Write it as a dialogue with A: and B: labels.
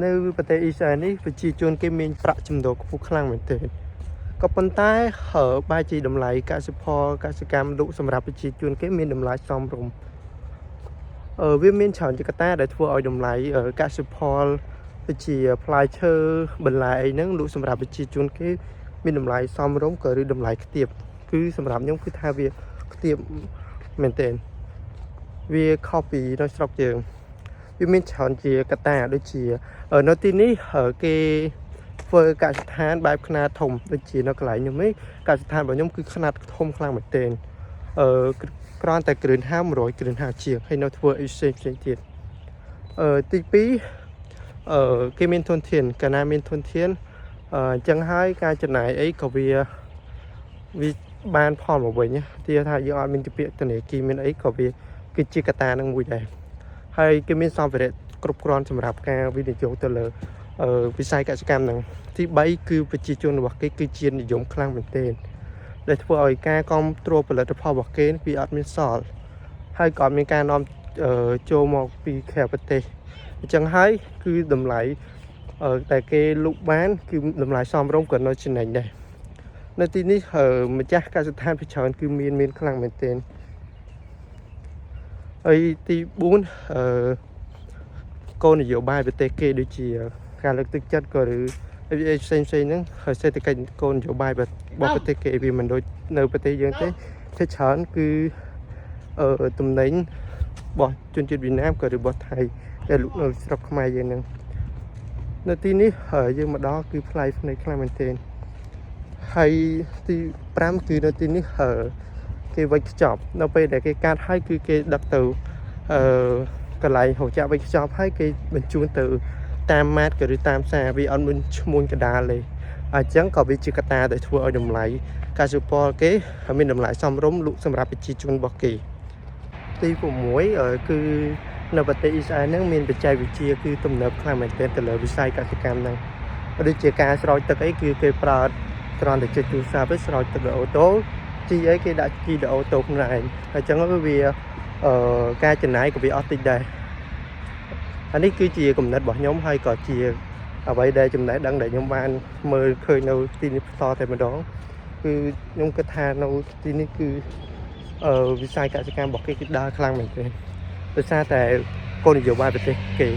A: នៅប្រទេសអ៊ីស្រាអែលនេះប្រជាជនគេមានប្រាក់ចំណូលខ្ពស់ខ្លាំងមែនទែនក៏ប៉ុន្តែបែរជាតម្លៃកសិផលកសិកម្មលក់សម្រាប់ប្រជាជនគេមានតម្លៃសមរម្យវាមានច្រើនជាកត្តាដែលធ្វើឲ្យតម្លៃកសិផលដូចជាផ្លែឈើបន្លែអីហ្នឹងលក់សម្រាប់ប្រជាជនគេមានតម្លៃសមរម្យក៏ឬតម្លៃខ្ទាបគឺសម្រាប់ខ្ញុំគឺថាវាខ្ទាបមែនទែនវាខុសពីនៅស្រុកយើងវាមានច្រើនជាកត្តាដូចជានៅទីនេះគេធ្វើកសិដ្ឋានបែបខ្នាតធំដូចជានៅកន្លែងខ្ញុំនេះកសិដ្ឋានរបស់ខ្ញុំគឺខ្នាតធំខ្លាំងមែនទែនគ្រាន់តែគ្រឿនហា100គ្រឿនហាជាងហើយនៅធ្វើអីផ្សេងទៀតទី2គេមានធនធានកាលណាមានធនធានអញ្ចឹងហើយការចំណាយអីក៏វាបានផលមកវិញទីថាយើងអត់មានជាពាក្យធនាគារមានអីក៏វាគឺជាកត្តានឹងមួយដែរហើយគេមានសម្ភារៈគ្រប់គ្រាន់សម្រាប់ការវិនិយោគទៅលើវិស័យកសិកម្មហ្នឹងទី3គឺប្រជាជនរបស់គេគឺជានិយមខ្លាំងមែនទែនដែលធ្វើឲ្យការគ្រប់គ្រងផលិតផលរបស់គេវាអត់មានសល់ហើយក៏មានការនាំចូលមកពីក្រៅប្រទេសអញ្ចឹងហើយគឺតម្លៃតែគេលក់បានគឺតម្លៃសមរម្យក៏នៅចំណេញដែរនៅទីនេះម្ចាស់កសិដ្ឋានភាគច្រើនគឺមានខ្លាំងមែនទែនហើយទី4គោលនយោបាយប្រទេសគេដូចជាការលើកទឹកចិត្តក៏ឬផ្សេងហ្នឹងហើយសេដ្ឋកិច្ចគោលនយោបាយរបស់ប្រទេសគេវាមិនដូចនៅប្រទេសយើងទេភាគច្រើនគឺតំណែងរបស់ជនជាតិវៀតណាមក៏ឬរបស់ថៃដែលលក់នៅស្រុកខ្មែរយើងហ្នឹងនៅទីនេះយើងមកដល់គឺផ្លែភ្នែកខ្លាំងមែនទែនហើយទី5គឺនៅទីនេះគេវេចខ្ចប់នៅពេលដែលគេកាត់ហើយគឺគេដឹកទៅកន្លែងហូបចក្រវេចខ្ចប់ហើយគេបញ្ជូនទៅតាមម៉ាតក៏ឬតាមផ្សារវាអត់មានឈ្មោះកដាលទេអញ្ចឹងក៏វាជាកត្តាដែលធ្វើឲ្យតម្លៃកសិផលគេមានតម្លៃសមរម្យលក់សម្រាប់ប្រជាជនរបស់គេទី6គឺនៅប្រទេសអ៊ីស្រាអែលហ្នឹងមានបច្ចេកវិទ្យាគឺទំនើបខ្លាំងមែនទែនទៅលើវិស័យកសិកម្មហ្នឹងដូចជាការស្រោចទឹកអីគឺគេប្រើគ្រាន់តែចុចទូរស័ព្ទឯងស្រោចទឹកដោយអូតូជីអីគេដាក់ជីដោយអូតូខ្លួនឯងហើយអញ្ចឹងវាការចំណាយក៏វាអត់តិចដែរអានេះគឺជាគំនិតរបស់ខ្ញុំហើយក៏ជាអ្វីដែលចំណេះដឹងដែលខ្ញុំបានមើលឃើញនៅទីនេះផ្ទាល់តែម្ដងគឺខ្ញុំគិតថានៅទីនេះគឺវិស័យកសិកម្មរបស់គេគឺដើរខ្លាំងមែនទែនដោយសារតែគោលនយោបាយប្រទេសគេ